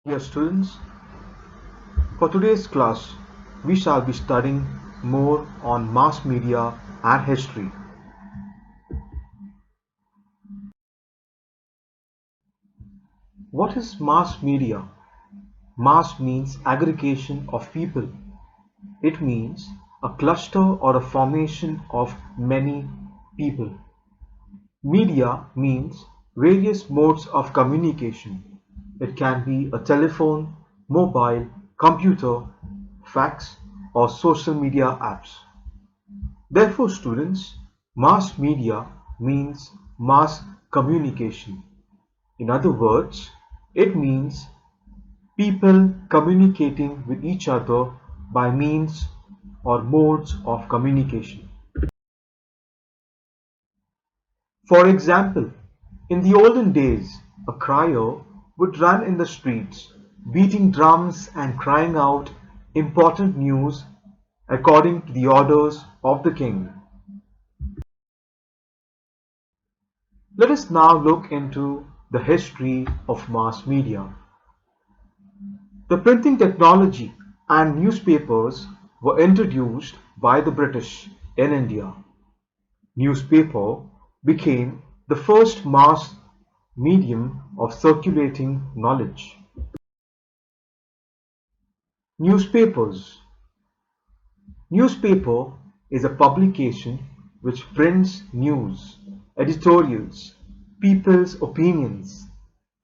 Dear students, for today's class, we shall be studying more on mass media and history. What is mass media? Mass means aggregation of people. It means a cluster or a formation of many people. Media means various modes of communication. It can be a telephone, mobile, computer, fax, or social media apps. Therefore, students, mass media means mass communication. In other words, it means people communicating with each other by means or modes of communication. For example, in the olden days, a crier would run in the streets, beating drums and crying out important news according to the orders of the king. Let us now look into the history of mass media. The printing technology and newspapers were introduced by the British in India. Newspaper became the first mass medium of circulating knowledge. Newspapers. Newspaper is a publication which prints news, editorials, people's opinions,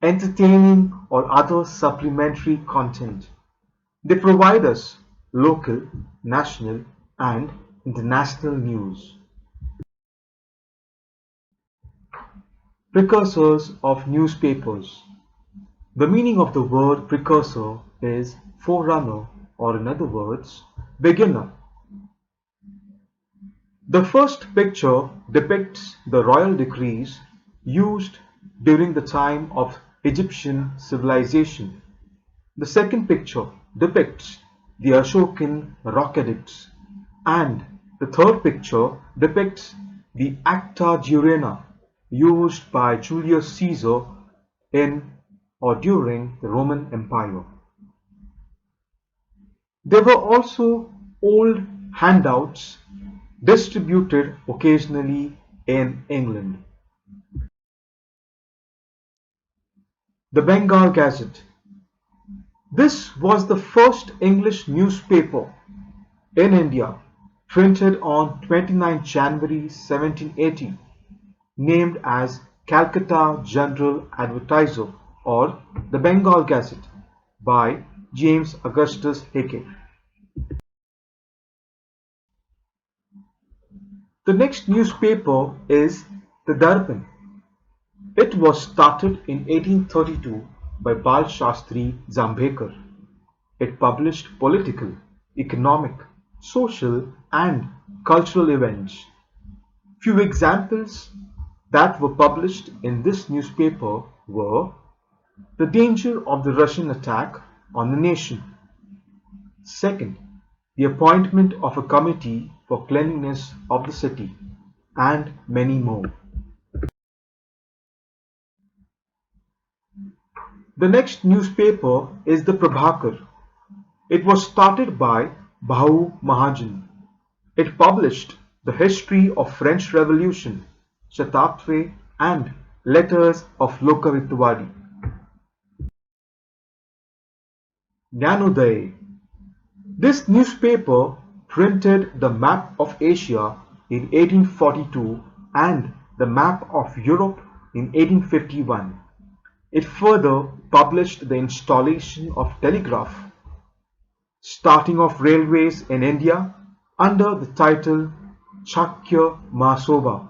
entertaining or other supplementary content. They provide us local, national, and international news. Precursors of newspapers. The meaning of the word precursor is forerunner, or in other words, beginner. The first picture depicts the royal decrees used during the time of Egyptian civilization. The second picture depicts the Ashokan rock edicts, and the third picture depicts the Acta Diurna used by Julius Caesar in or during the Roman Empire. There were also old handouts distributed occasionally in England. The Bengal Gazette. This was the first English newspaper in India, printed on 29 January 1780, named as Calcutta General Advertiser or the Bengal Gazette by James Augustus Hickey. The next newspaper is the Darpan. It was started in 1832 by Bal Shastri Jambekar. It published political, economic, social and cultural events. Few examples that were published in this newspaper were the danger of the Russian attack on the nation. Second, the appointment of a committee for cleanliness of the city, and many more. The next newspaper is the Prabhakar. It was started by Bhau Mahajan. It published the history of French Revolution, Shatatve and letters of Lokavitwadi. Jnanoday. This newspaper printed the map of Asia in 1842 and the map of Europe in 1851. It further published the installation of telegraph, starting of railways in India under the title Chakya Mahasabha,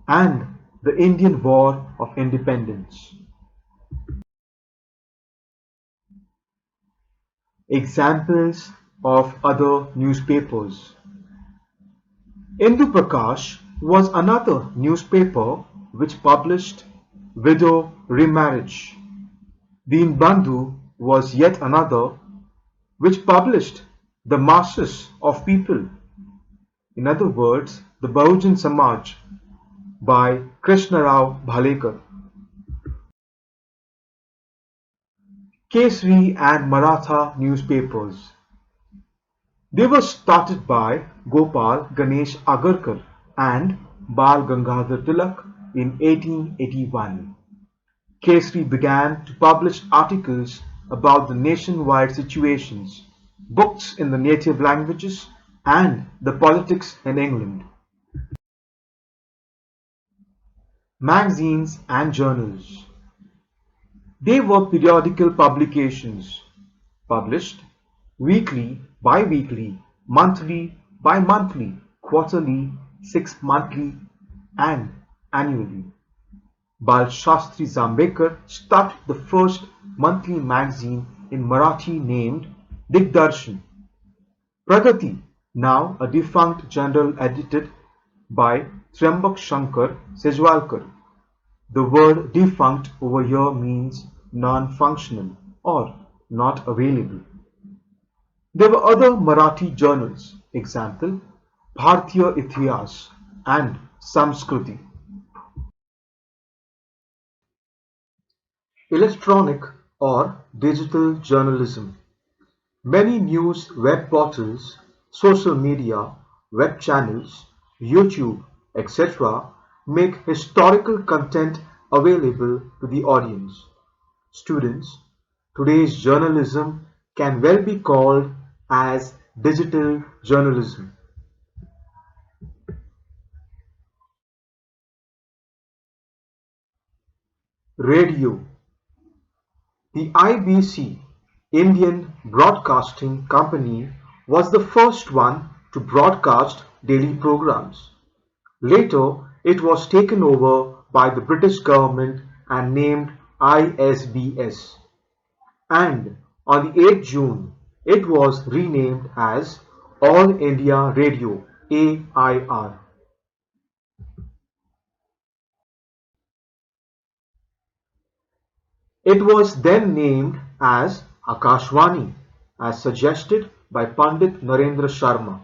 and the Indian War of Independence. Examples of other newspapers. Indu Prakash was another newspaper which published widow remarriage. Deenbandhu was yet another which published the masses of people, in other words, the Bahujan Samaj by Krishnarao Bhalekar. Kesari and Maratha newspapers. They were started by Gopal Ganesh Agarkar and Bal Gangadhar Tilak in 1881. Kesari began to publish articles about the nationwide situations, books in the native languages, and the politics in England. Magazines and journals. They were periodical publications, published weekly, bi-weekly, monthly, bi-monthly, quarterly, 6 monthly, and annually. Bal Shastri Zambekar started the first monthly magazine in Marathi named Digdarshan. Pragati, now a defunct journal edited by Triambak Shankar Sejwalkar. The word defunct over here means non-functional or not available. There were other Marathi journals, example Bhartiya Itihas and Samskruti. Electronic or digital journalism. Many news web portals, social media, web channels, YouTube, etc. make historical content available to the audience. Students, today's journalism can well be called as digital journalism. Radio. The IBC, Indian Broadcasting Company, was the first one to broadcast daily programs. Later, it was taken over by the British government and named ISBS. And on the 8th June, it was renamed as All India Radio (AIR). It was then named as Akashvani, as suggested by Pandit Narendra Sharma.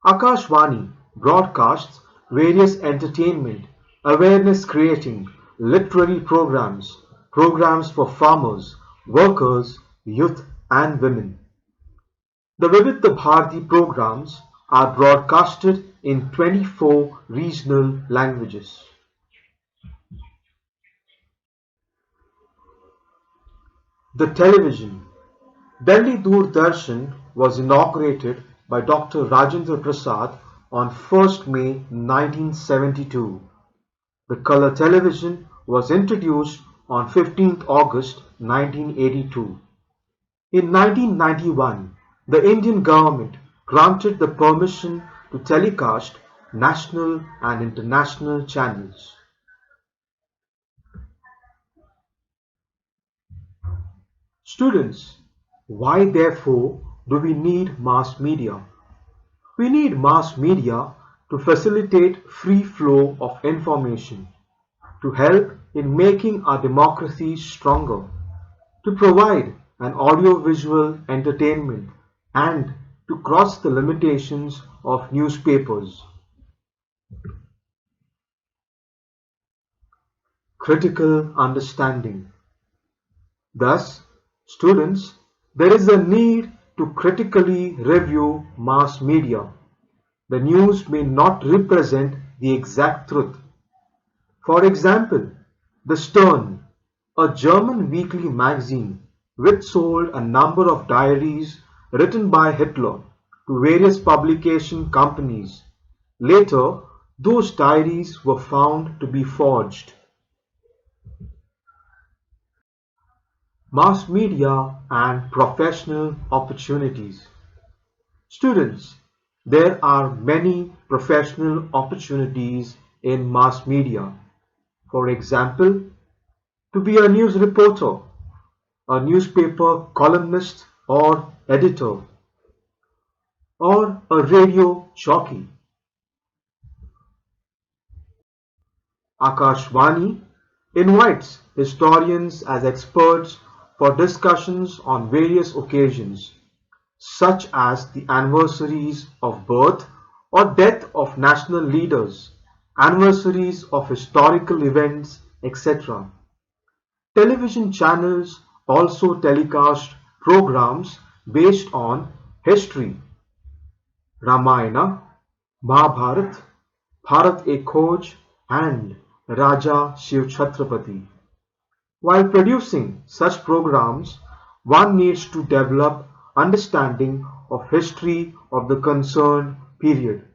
Akashvani broadcasts various entertainment, awareness-creating, literary programs, programs for farmers, workers, youth and women. The Vividha Bharati programs are broadcasted in 24 regional languages. The television. Delhi Doordarshan was inaugurated by Dr. Rajendra Prasad on 1st May 1972. The color television was introduced on 15th August 1982. In 1991, the Indian government granted the permission to telecast national and international channels. Students, why therefore do we need mass media? We need mass media to facilitate free flow of information, to help in making our democracy stronger, to provide an audiovisual entertainment, and to cross the limitations of newspapers. Critical understanding. Thus, students, there is a need to critically review mass media. The news may not represent the exact truth. For example, the Stern, a German weekly magazine which sold a number of diaries written by Hitler to various publication companies. Later, those diaries were found to be forged. Mass media and professional opportunities. Students, there are many professional opportunities in mass media. For example, to be a news reporter, a newspaper columnist or editor, or a radio jockey. Akashvani invites historians as experts for discussions on various occasions, such as the anniversaries of birth or death of national leaders, anniversaries of historical events, etc. Television channels also telecast programs based on history: Ramayana, Mahabharat, Bharat Ek Khoj, and Raja Shiv Chhatrapati. While producing such programs, one needs to develop understanding of history of the concerned period.